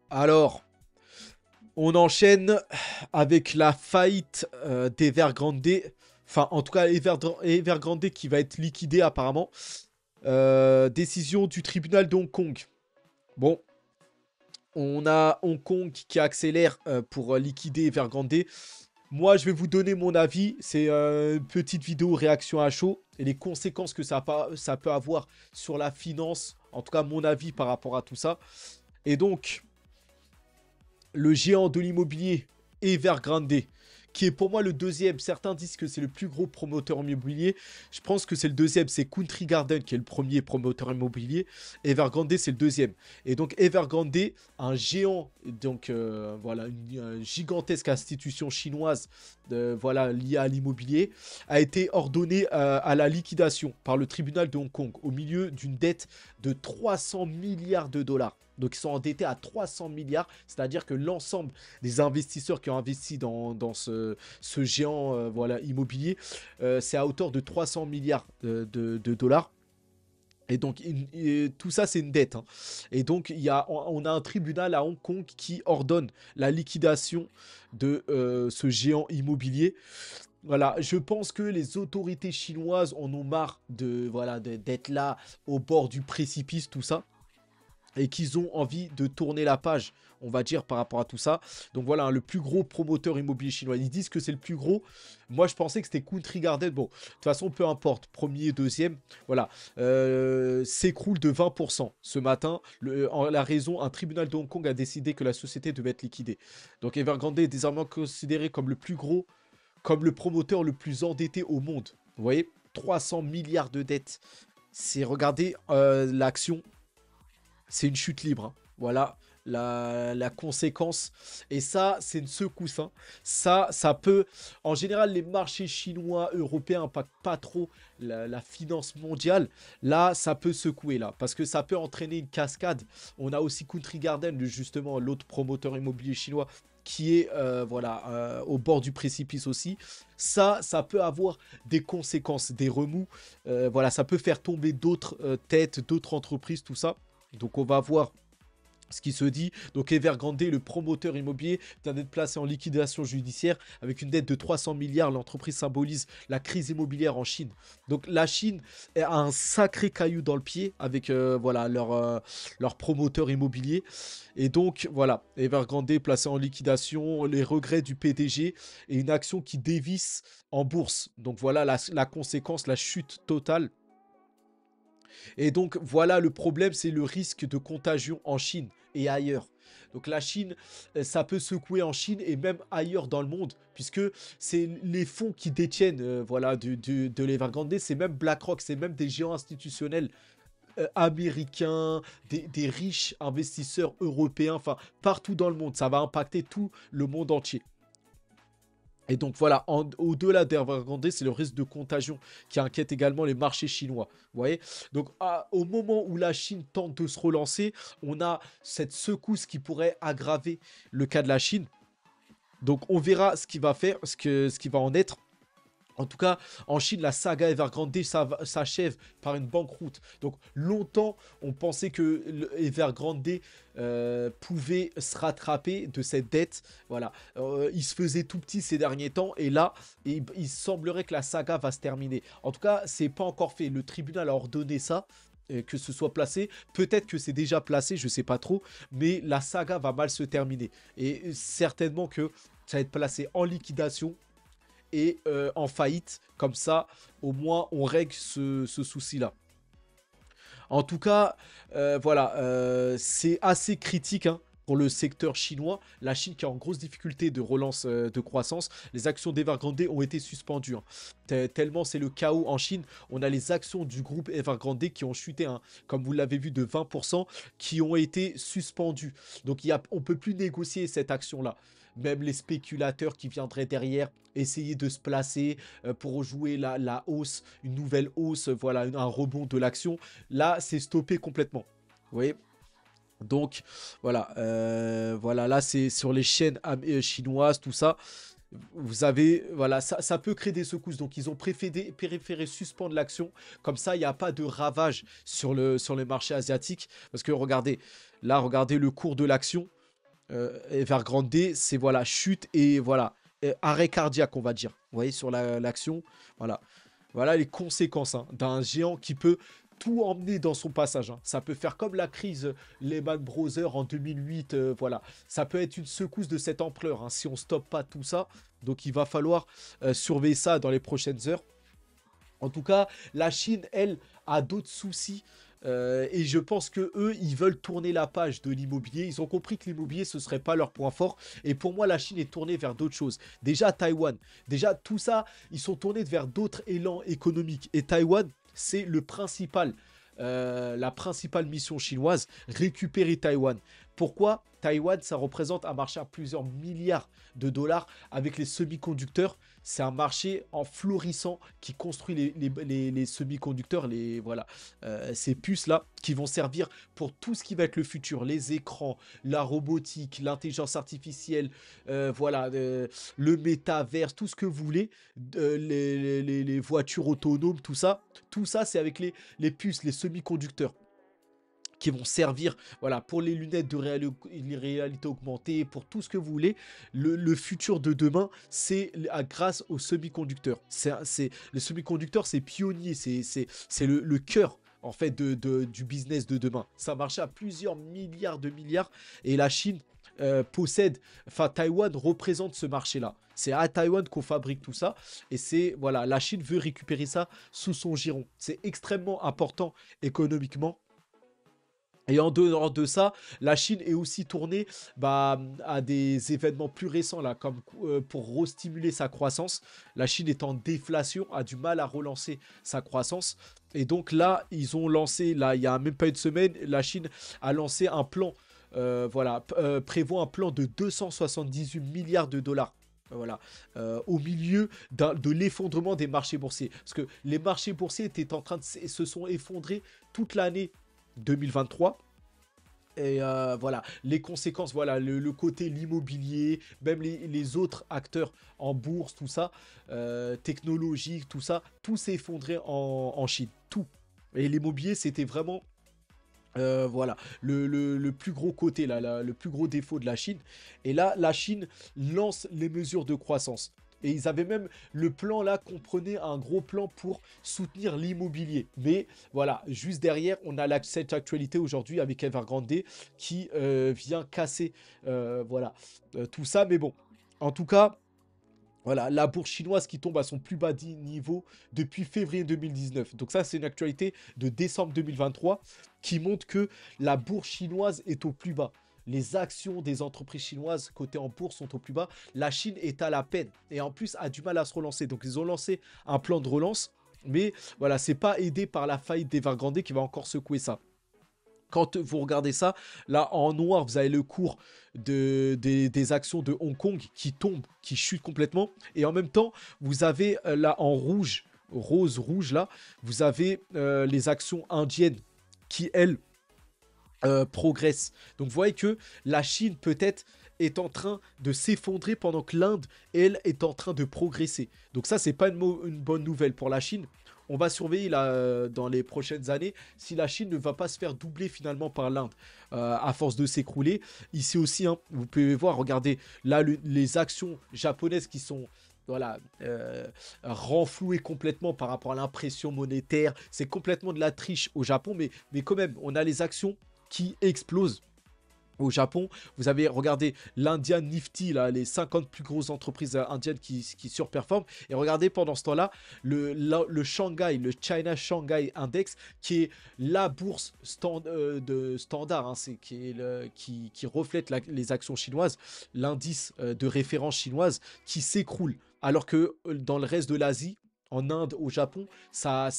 Alors, on enchaîne avec la faillite d'Evergrande. Enfin, en tout cas, Evergrande qui va être liquidé apparemment. Décision du tribunal de Hong Kong. Bon, on a Hong Kong qui accélère pour liquider Evergrande. Moi, je vais vous donner mon avis. C'est une petite vidéo réaction à chaud et les conséquences que ça peut avoir sur la finance. En tout cas, mon avis par rapport à tout ça. Et donc, le géant de l'immobilier Evergrande, qui est pour moi le deuxième. Certains disent que c'est le plus gros promoteur immobilier. Je pense que c'est le deuxième. C'est Country Garden qui est le premier promoteur immobilier. Evergrande, c'est le deuxième. Et donc Evergrande, un géant, donc voilà, une gigantesque institution chinoise, voilà, liée à l'immobilier, a été ordonné à la liquidation par le tribunal de Hong Kong au milieu d'une dette de 300 milliards de dollars. Donc ils sont endettés à 300 milliards, c'est-à-dire que l'ensemble des investisseurs qui ont investi dans ce géant voilà, immobilier, c'est à hauteur de 300 milliards de dollars. Et donc, tout ça, c'est une dette, hein. Et donc, on a un tribunal à Hong Kong qui ordonne la liquidation de ce géant immobilier. Voilà, je pense que les autorités chinoises en ont marre voilà, d'être là au bord du précipice, tout ça et qu'ils ont envie de tourner la page, on va dire, par rapport à tout ça. Donc voilà, hein, le plus gros promoteur immobilier chinois. Ils disent que c'est le plus gros. Moi, je pensais que c'était Country Garden. Bon, de toute façon, peu importe. Premier, deuxième, voilà. S'écroule de 20% ce matin. En la raison, un tribunal de Hong Kong a décidé que la société devait être liquidée. Donc Evergrande est désormais considéré comme le plus gros, comme le promoteur le plus endetté au monde. Vous voyez, 300 milliards de dettes. C'est, regardez, l'action, c'est une chute libre, hein. Voilà la conséquence. Et ça, c'est une secousse, hein. Ça peut... En général, les marchés chinois, européens impactent pas trop la finance mondiale. Là, ça peut secouer, là. Parce que ça peut entraîner une cascade. On a aussi Country Garden, justement, l'autre promoteur immobilier chinois, qui est voilà, au bord du précipice aussi. Ça peut avoir des conséquences, des remous. Voilà, ça peut faire tomber d'autres têtes, d'autres entreprises, tout ça. Donc on va voir ce qui se dit. Donc Evergrande, le promoteur immobilier, vient d'être placé en liquidation judiciaire avec une dette de 300 milliards. L'entreprise symbolise la crise immobilière en Chine. Donc la Chine a un sacré caillou dans le pied avec voilà, leur promoteur immobilier. Et donc voilà, Evergrande placé en liquidation, les regrets du PDG et une action qui dévisse en bourse. Donc voilà la conséquence, la chute totale. Et donc voilà, le problème, c'est le risque de contagion en Chine et ailleurs. Donc la Chine, ça peut secouer en Chine et même ailleurs dans le monde, puisque c'est les fonds qui détiennent voilà, de l'Evergrande, c'est même BlackRock, c'est même des géants institutionnels américains, des riches investisseurs européens, enfin partout dans le monde. Ça va impacter tout le monde entier. Et donc voilà, au-delà d'Evergrande, c'est le risque de contagion qui inquiète également les marchés chinois. Vous voyez? Donc au moment où la Chine tente de se relancer, on a cette secousse qui pourrait aggraver le cas de la Chine. Donc on verra ce qui va faire, ce qui va en être. En tout cas, en Chine, la saga Evergrande s'achève par une banqueroute. Donc longtemps, on pensait que Evergrande pouvait se rattraper de cette dette. Voilà, il se faisait tout petit ces derniers temps, et là, il semblerait que la saga va se terminer. En tout cas, c'est pas encore fait. Le tribunal a ordonné ça. Que ce soit placé, peut-être que c'est déjà placé, je sais pas trop, mais la saga va mal se terminer. Et certainement que ça va être placé en liquidation et en faillite. Comme ça, au moins, on règle ce souci-là. En tout cas, voilà, c'est assez critique, hein, pour le secteur chinois. La Chine qui est en grosse difficulté de relance de croissance. Les actions d'Evergrande ont été suspendues, hein. Tellement c'est le chaos en Chine. On a les actions du groupe Evergrande qui ont chuté, hein, comme vous l'avez vu, de 20%, qui ont été suspendues. Donc on ne peut plus négocier cette action-là. Même les spéculateurs qui viendraient derrière essayer de se placer pour jouer la hausse, une nouvelle hausse, voilà, un rebond de l'action. Là, c'est stoppé complètement. Vous voyez? Donc, voilà, voilà, là, c'est sur les chaînes chinoises, tout ça. Vous avez, voilà, ça peut créer des secousses. Donc, ils ont préféré suspendre l'action. Comme ça, il n'y a pas de ravage sur le marché asiatique. Parce que regardez, là, regardez le cours de l'action. Evergrande, c'est voilà, chute et voilà, arrêt cardiaque, on va dire. Vous voyez, sur l'action, voilà. Voilà les conséquences hein, d'un géant qui peut tout emmener dans son passage. Hein. Ça peut faire comme la crise Lehman Brothers en 2008. Voilà, ça peut être une secousse de cette ampleur hein, si on stoppe pas tout ça. Donc il va falloir surveiller ça dans les prochaines heures. En tout cas, la Chine, elle, a d'autres soucis. Et je pense que eux, ils veulent tourner la page de l'immobilier. Ils ont compris que l'immobilier, ce serait pas leur point fort. Et pour moi, la Chine est tournée vers d'autres choses. Déjà, Taïwan. Déjà, tout ça, ils sont tournés vers d'autres élans économiques. Et Taïwan, c'est la principale mission chinoise, récupérer Taïwan. Pourquoi? Taïwan, ça représente un marché à plusieurs milliards de dollars avec les semi-conducteurs. C'est un marché en florissant qui construit les semi-conducteurs, voilà, ces puces-là qui vont servir pour tout ce qui va être le futur, les écrans, la robotique, l'intelligence artificielle, voilà, le métaverse, tout ce que vous voulez, les voitures autonomes, tout ça c'est avec les puces, les semi-conducteurs qui vont servir voilà, pour les lunettes de réalité augmentée, pour tout ce que vous voulez. Le futur de demain, c'est grâce aux semi-conducteurs. Les semi-conducteurs, c'est pionnier, c'est le cœur en fait du business de demain. Ça marche à plusieurs milliards de milliards et la Chine Taïwan représente ce marché-là. C'est à Taïwan qu'on fabrique tout ça et c'est voilà, la Chine veut récupérer ça sous son giron. C'est extrêmement important économiquement. Et en dehors de ça, la Chine est aussi tournée à des événements plus récents, là, comme pour restimuler sa croissance. La Chine est en déflation, a du mal à relancer sa croissance. Et donc là, ils ont lancé, là, il y a même pas une semaine, la Chine a lancé un plan, prévoit un plan de 278 milliards de dollars. Voilà, au milieu de l'effondrement des marchés boursiers. Parce que les marchés boursiers étaient en train de se sont effondrés toute l'année 2023. Et voilà, les conséquences, voilà, le côté l'immobilier, même les autres acteurs en bourse, tout ça, technologique, tout s'est effondré en Chine, tout. Et l'immobilier, c'était vraiment, voilà, le plus gros côté, là, le plus gros défaut de la Chine. Et là, la Chine lance les mesures de croissance. Et ils avaient même le plan là, comprenait un gros plan pour soutenir l'immobilier. Mais voilà, juste derrière, on a cette actualité aujourd'hui avec Evergrande qui vient casser voilà, tout ça. Mais bon, en tout cas, voilà, la bourse chinoise qui tombe à son plus bas niveau depuis février 2019. Donc ça, c'est une actualité de décembre 2023 qui montre que la bourse chinoise est au plus bas. Les actions des entreprises chinoises cotées en bourse sont au plus bas. La Chine est à la peine et en plus a du mal à se relancer. Donc ils ont lancé un plan de relance. Mais voilà, c'est pas aidé par la faillite d'Evergrande qui va encore secouer ça. Quand vous regardez ça, là en noir, vous avez le cours des actions de Hong Kong qui tombent, qui chutent complètement. Et en même temps, vous avez là en rouge, rose-rouge là, vous avez les actions indiennes qui, elles, progressent. Donc vous voyez que la Chine peut-être est en train de s'effondrer pendant que l'Inde, elle, est en train de progresser. Donc ça, c'est pas une bonne nouvelle pour la Chine. On va surveiller là, dans les prochaines années si la Chine ne va pas se faire doubler finalement par l'Inde à force de s'écrouler. Ici aussi, hein, vous pouvez voir, regardez, là, les actions japonaises qui sont voilà, renflouées complètement par rapport à l'impression monétaire. C'est complètement de la triche au Japon, mais quand même, on a les actions qui explosent. Au Japon, vous avez regardé l'Indian Nifty, là, les 50 plus grosses entreprises indiennes qui surperforment. Et regardez pendant ce temps-là, le Shanghai, le China Shanghai Index, qui est la bourse de standard, hein, qui reflète les actions chinoises, l'indice de référence chinoise qui s'écroule. Alors que dans le reste de l'Asie, en Inde, au Japon, ça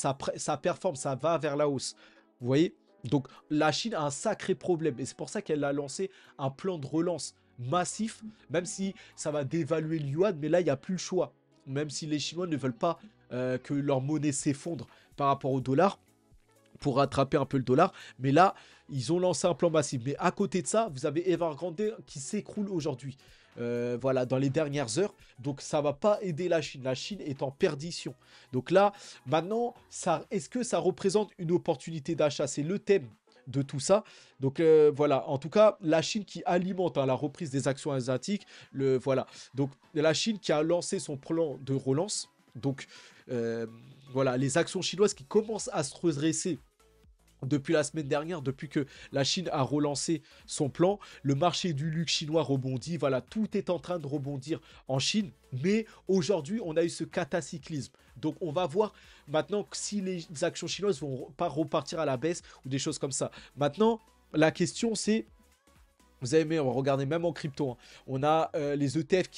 performe, ça va vers la hausse. Vous voyez? Donc la Chine a un sacré problème et c'est pour ça qu'elle a lancé un plan de relance massif, même si ça va dévaluer le yuan, mais là il n'y a plus le choix. Même si les Chinois ne veulent pas que leur monnaie s'effondre par rapport au dollar, pour rattraper un peu le dollar, mais là ils ont lancé un plan massif. Mais à côté de ça, vous avez Evergrande qui s'écroule aujourd'hui. Voilà, dans les dernières heures. Donc ça va pas aider la Chine. La Chine est en perdition. Donc là, maintenant, est-ce que ça représente une opportunité d'achat? C'est le thème de tout ça. Donc voilà, en tout cas, la Chine qui alimente la reprise des actions asiatiques, voilà. Donc la Chine qui a lancé son plan de relance. Donc euh, voilà, les actions chinoises qui commencent à se redresser depuis la semaine dernière, depuis que la Chine a relancé son plan, le marché du luxe chinois rebondit. Voilà, tout est en train de rebondir en Chine. Mais aujourd'hui, on a eu ce catacyclisme. Donc, on va voir maintenant si les actions chinoises vont pas repartir à la baisse ou des choses comme ça. Maintenant, la question, c'est vous avez même, regardez, même en crypto, hein, on a les ETF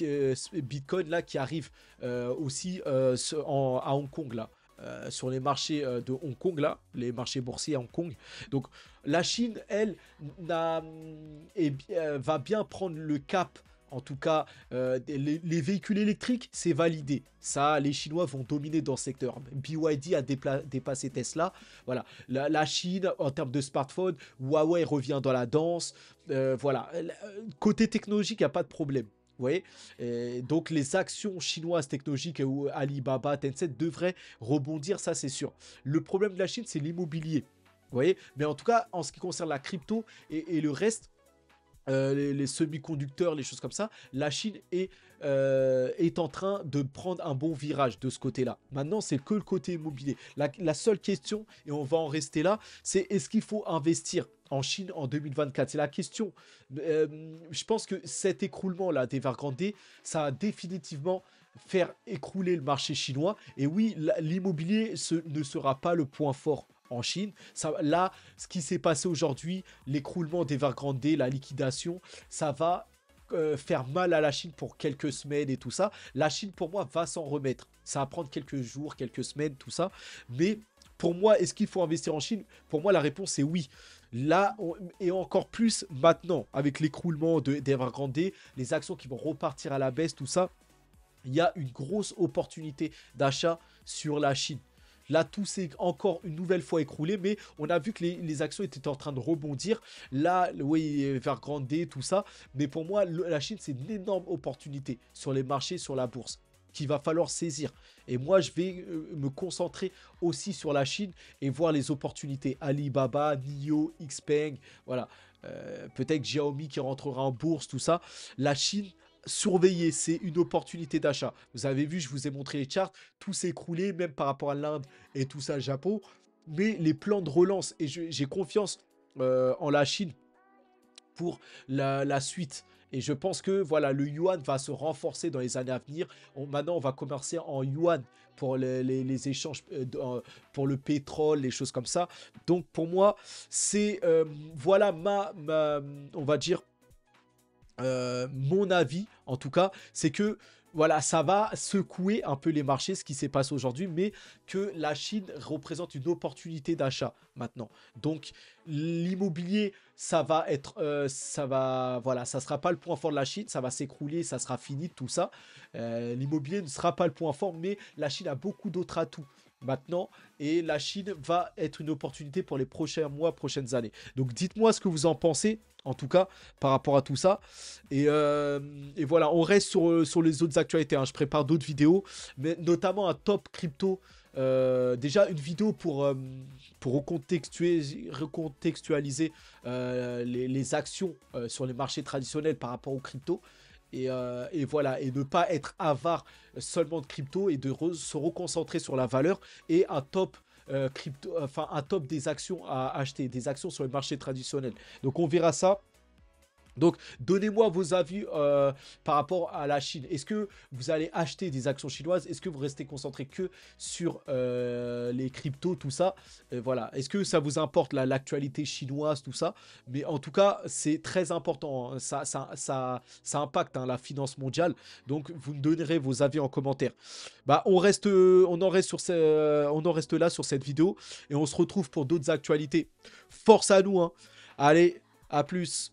Bitcoin là qui arrivent aussi à Hong Kong là. Sur les marchés de Hong Kong là, les marchés boursiers à Hong Kong. Donc la Chine, elle, va bien prendre le cap. En tout cas, les véhicules électriques, c'est validé. Ça, les Chinois vont dominer dans ce secteur. BYD a dépassé Tesla. Voilà. La Chine, en termes de smartphone, Huawei revient dans la danse. Voilà. Côté technologique, il n'y a pas de problème. Vous voyez. Donc les actions chinoises technologiques, Alibaba, Tencent, devraient rebondir, ça c'est sûr. Le problème de la Chine, c'est l'immobilier. Vous voyez. Mais en tout cas, en ce qui concerne la crypto et le reste, les semi-conducteurs, les choses comme ça, la Chine est en train de prendre un bon virage de ce côté-là. Maintenant, c'est que le côté immobilier. La seule question, et on va en rester là, c'est est-ce qu'il faut investir en Chine en 2024? C'est la question. Je pense que cet écroulement-là d'Evergrande, ça va définitivement faire écrouler le marché chinois. Et oui, l'immobilier ne sera pas le point fort en Chine. Ça, là, ce qui s'est passé aujourd'hui, l'écroulement d'Evergrande, la liquidation, ça va faire mal à la Chine pour quelques semaines et tout ça. La Chine, pour moi, va s'en remettre. Ça va prendre quelques jours, quelques semaines, tout ça. Mais pour moi, est-ce qu'il faut investir en Chine? Pour moi, la réponse est oui. Là, et encore plus maintenant, avec l'écroulement d'Evergrande, les actions qui vont repartir à la baisse, tout ça, il y a une grosse opportunité d'achat sur la Chine. Là, tout s'est encore une nouvelle fois écroulé, mais on a vu que les actions étaient en train de rebondir. Là, oui, Evergrande, tout ça. Mais pour moi, la Chine, c'est une énorme opportunité sur les marchés, sur la bourse, qu'il va falloir saisir. Et moi, je vais me concentrer aussi sur la Chine et voir les opportunités. Alibaba, NIO, Xpeng, voilà. Peut-être Xiaomi qui rentrera en bourse, tout ça. La Chine, surveiller, c'est une opportunité d'achat. Vous avez vu, je vous ai montré les charts, tout s'est écroulé, même par rapport à l'Inde et tout ça, le Japon. Mais les plans de relance, et j'ai confiance en la Chine pour la suite. Et je pense que voilà, le yuan va se renforcer dans les années à venir. Maintenant, on va commercer en yuan pour les échanges, pour le pétrole, les choses comme ça. Donc pour moi, c'est voilà on va dire, mon avis, en tout cas, c'est que voilà, ça va secouer un peu les marchés, ce qui s'est passé aujourd'hui, mais que la Chine représente une opportunité d'achat maintenant. Donc, l'immobilier, ça va être, voilà, ça sera pas le point fort de la Chine, ça va s'écrouler, ça sera fini, tout ça. L'immobilier ne sera pas le point fort, mais la Chine a beaucoup d'autres atouts maintenant, et la Chine va être une opportunité pour les prochains mois, prochaines années. Donc, dites-moi ce que vous en pensez, en tout cas, par rapport à tout ça. Et voilà, on reste sur les autres actualités, hein. Je prépare d'autres vidéos, mais notamment un top crypto. Déjà, une vidéo pour recontextualiser les actions sur les marchés traditionnels par rapport aux cryptos. Et voilà, et ne pas être avare seulement de crypto et de se reconcentrer sur la valeur et un top crypto, enfin un top des actions à acheter, des actions sur les marchés traditionnels. Donc on verra ça. Donc, donnez-moi vos avis par rapport à la Chine. Est-ce que vous allez acheter des actions chinoises? Est-ce que vous restez concentré que sur les cryptos, tout ça? Voilà. Est-ce que ça vous importe l'actualité chinoise, tout ça? Mais en tout cas, c'est très important, hein. Ça impacte, hein, la finance mondiale. Donc, vous me donnerez vos avis en commentaire. Bah, on en reste là sur cette vidéo. Et on se retrouve pour d'autres actualités. Force à nous, hein. Allez, à plus.